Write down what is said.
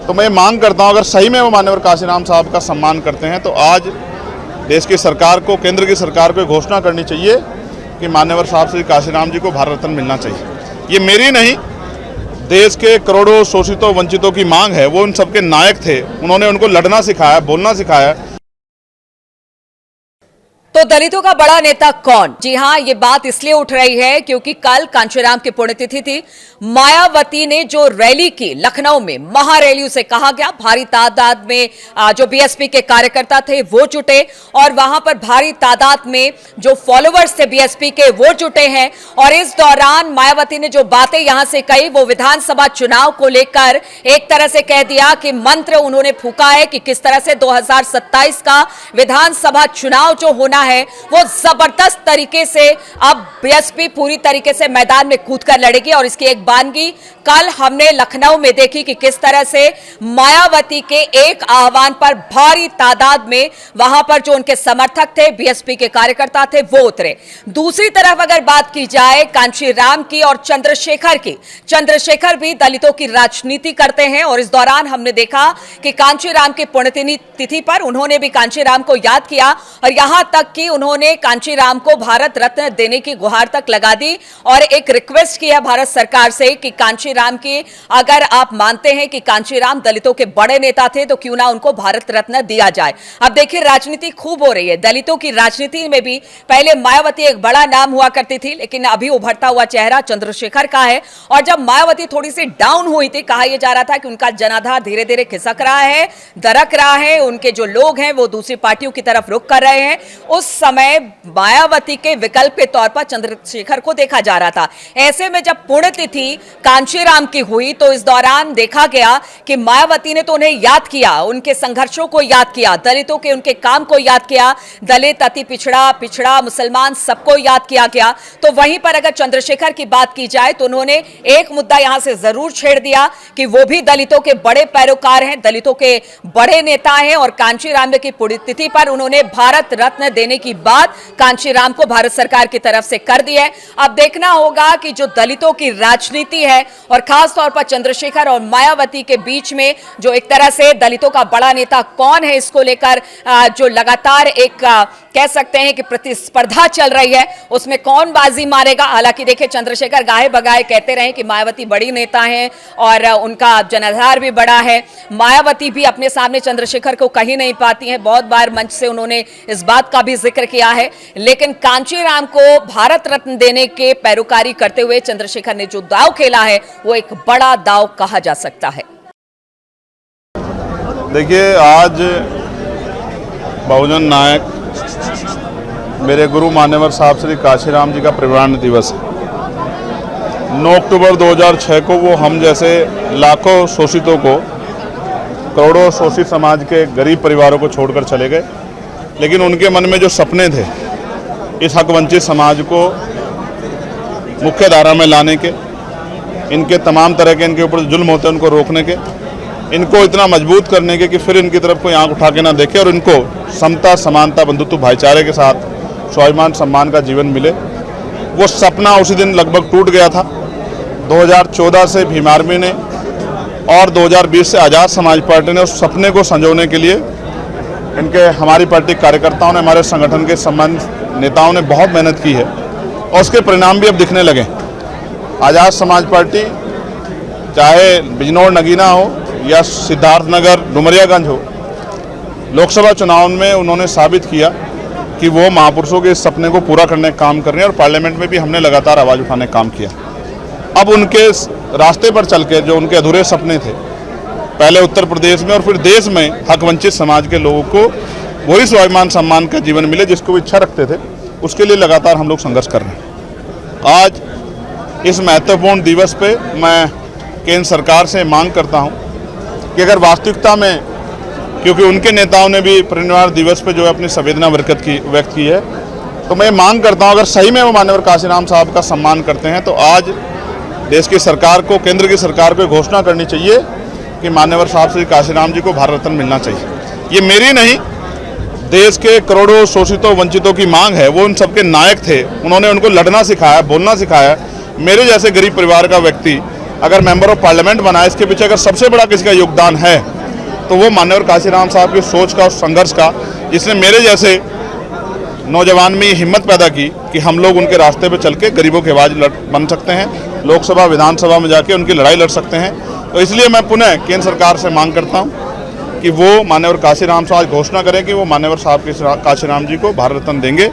तो मैं मांग करता हूं, अगर सही में वो माननीय काशीराम साहब का सम्मान करते हैं तो आज देश की सरकार को, केंद्र की सरकार को घोषणा करनी चाहिए कि मान्यवर साहब श्री काशीराम जी को भारत रत्न मिलना चाहिए। ये मेरी नहीं, देश के करोड़ों शोषितों वंचितों की मांग है। वो उन सबके नायक थे, उन्होंने उनको लड़ना सिखाया, बोलना सिखाया। तो दलितों का बड़ा नेता कौन? जी हां, ये बात इसलिए उठ रही है क्योंकि कल कांशीराम की पुण्यतिथि थी। मायावती ने जो रैली की लखनऊ में, महारैली उसे कहा गया, भारी तादाद में जो बीएसपी के कार्यकर्ता थे वो जुटे और वहां पर भारी तादाद में जो फॉलोअर्स थे बीएसपी के वो जुटे हैं। और इस दौरान मायावती ने जो बातें यहां से कही वो विधानसभा चुनाव को लेकर एक तरह से कह दिया कि मंत्र उन्होंने फूका है कि किस तरह से 2027 का विधानसभा चुनाव जो होना है वो जबरदस्त तरीके से अब बीएसपी पूरी तरीके से मैदान में कूदकर लड़ेगी। और इसकी एक बानगी कल हमने लखनऊ में देखी कि किस तरह से मायावती के एक आह्वान पर भारी तादाद में वहां पर जो उनके समर्थक थे, बीएसपी के कार्यकर्ता थे, वो उतरे। दूसरी तरफ अगर बात की जाए कांशीराम की और चंद्रशेखर की, चंद्रशेखर भी दलितों की राजनीति करते हैं और इस दौरान हमने देखा कि कांशीराम की पुण्यतिथि पर उन्होंने भी कांशीराम को याद किया और यहां तक कि उन्होंने कांशीराम को भारत रत्न देने की गुहार तक लगा दी और एक रिक्वेस्ट की है भारत सरकार से कि कांशीराम की, अगर आप मानते हैं कि कांशीराम दलितों के बड़े नेता थे तो क्यों ना उनको भारत रत्न दिया जाए। अब देखिए राजनीति खूब हो रही है, दलितों की राजनीति में भी पहले मायावती एक बड़ा नाम हुआ करती थी, लेकिन अभी उभरता हुआ चेहरा चंद्रशेखर का है। और जब मायावती थोड़ी सी डाउन हुई थी, कहा यह जा रहा था कि उनका जनाधार धीरे धीरे खिसक रहा है, दरक रहा है, उनके जो लोग हैं वो दूसरी पार्टियों की तरफ रुख कर रहे हैं, उस समय मायावती के विकल्प के तौर पर चंद्रशेखर को देखा जा रहा था। ऐसे में जब पुण्यतिथि कांशीराम की हुई तो इस दौरान देखा गया कि मायावती ने तो उन्हें याद किया, उनके संघर्षों को याद किया, दलितों के उनके काम को याद किया, दलित, अति पिछड़ा, पिछड़ा, मुसलमान, सबको याद किया गया। तो वहीं पर अगर चंद्रशेखर की बात की जाए तो उन्होंने एक मुद्दा यहां से जरूर छेड़ दिया कि वो भी दलितों के बड़े पैरोकार हैं, दलितों के बड़े नेता हैं और कांशीराम की पुण्यतिथि पर उन्होंने भारत रत्न देने की बात कांशीराम को भारत सरकार की तरफ से कर दी है। अब देखना होगा कि जो दलितों की राजनीति है और खास तौर पर चंद्रशेखर और मायावती के बीच में जो एक तरह से दलितों का बड़ा नेता कौन है, इसको लेकर जो लगातार एक कह सकते हैं कि प्रतिस्पर्धा चल रही है, उसमें कौन बाजी मारेगा। हालांकि देखिए चंद्रशेखर गाहे बगाए कहते रहे कि मायावती बड़ी नेता हैं और उनका जनाधार भी बड़ा है। मायावती भी अपने सामने चंद्रशेखर को कहीं नहीं पाती हैं, बहुत बार मंच से उन्होंने इस बात का भी जिक्र किया है। लेकिन कांशीराम को भारत रत्न देने के पैरोकारी करते हुए चंद्रशेखर ने जो दांव खेला है वो एक बड़ा दांव कहा जा सकता है। देखिए आज बहुजन नायक मेरे गुरु मान्यवर साहब श्री काशीराम जी का परिनिर्वाण दिवस है। 9 अक्टूबर 2006 को वो हम जैसे लाखों शोषितों को, करोड़ों शोषित समाज के गरीब परिवारों को छोड़कर चले गए, लेकिन उनके मन में जो सपने थे इस हक वंचित समाज को मुख्य धारा में लाने के, इनके तमाम तरह के इनके ऊपर जुल्म होते हैं उनको रोकने के, इनको इतना मजबूत करने के कि फिर इनकी तरफ कोई आंख उठा के ना देखे और इनको समता, समानता, बंधुत्व, भाईचारे के साथ स्वाभिमान सम्मान का जीवन मिले, वो सपना उसी दिन लगभग टूट गया था। 2014 से भीम आर्मी ने और 2020 से आज़ाद समाज पार्टी ने उस सपने को संजोने के लिए इनके, हमारी पार्टी कार्यकर्ताओं ने, हमारे संगठन के संबंध नेताओं ने बहुत मेहनत की है और उसके परिणाम भी अब दिखने लगे। आज़ाद समाज पार्टी चाहे बिजनौर नगीना हो या सिद्धार्थनगर डुमरियागंज हो, लोकसभा चुनाव में उन्होंने साबित किया कि वो महापुरुषों के इस सपने को पूरा करने का काम कर रहे हैं और पार्लियामेंट में भी हमने लगातार आवाज़ उठाने का काम किया। अब उनके रास्ते पर चल के जो उनके अधूरे सपने थे, पहले उत्तर प्रदेश में और फिर देश में हक वंचित समाज के लोगों को वही स्वाभिमान सम्मान का जीवन मिले जिसको वो इच्छा रखते थे, उसके लिए लगातार हम लोग संघर्ष कर रहे हैं। आज इस महत्वपूर्ण दिवस पे मैं केंद्र सरकार से मांग करता हूं कि अगर वास्तविकता में, क्योंकि उनके नेताओं ने भी परिनिर्वाण दिवस पे जो है अपनी संवेदना व्यक्त की है, तो मैं मांग करता हूं अगर सही में वो माननीय काशीराम साहब का सम्मान करते हैं तो आज देश की सरकार को, केंद्र की सरकार को घोषणा करनी चाहिए कि मान्यवर साहब श्री काशीराम जी को भारत रत्न मिलना चाहिए। ये मेरी नहीं, देश के करोड़ों शोषितों वंचितों की मांग है। वो उन सबके नायक थे, उन्होंने उनको लड़ना सिखाया, बोलना सिखाया। मेरे जैसे गरीब परिवार का व्यक्ति अगर मेंबर ऑफ पार्लियामेंट बना है, इसके पीछे अगर सबसे बड़ा किसी का योगदान है तो वो माननीय काशीराम साहब की सोच का और संघर्ष का, जिसने मेरे जैसे नौजवान में ये हिम्मत पैदा की कि हम लोग उनके रास्ते पे चल के गरीबों की आवाज़ बन सकते हैं, लोकसभा विधानसभा में जाके उनकी लड़ाई लड़ सकते हैं। तो इसलिए मैं पुनः केंद्र सरकार से मांग करता हूं कि वो माननीय काशीराम साहब घोषणा करें कि वो माननीय साहब काशीराम जी को भारत रत्न देंगे।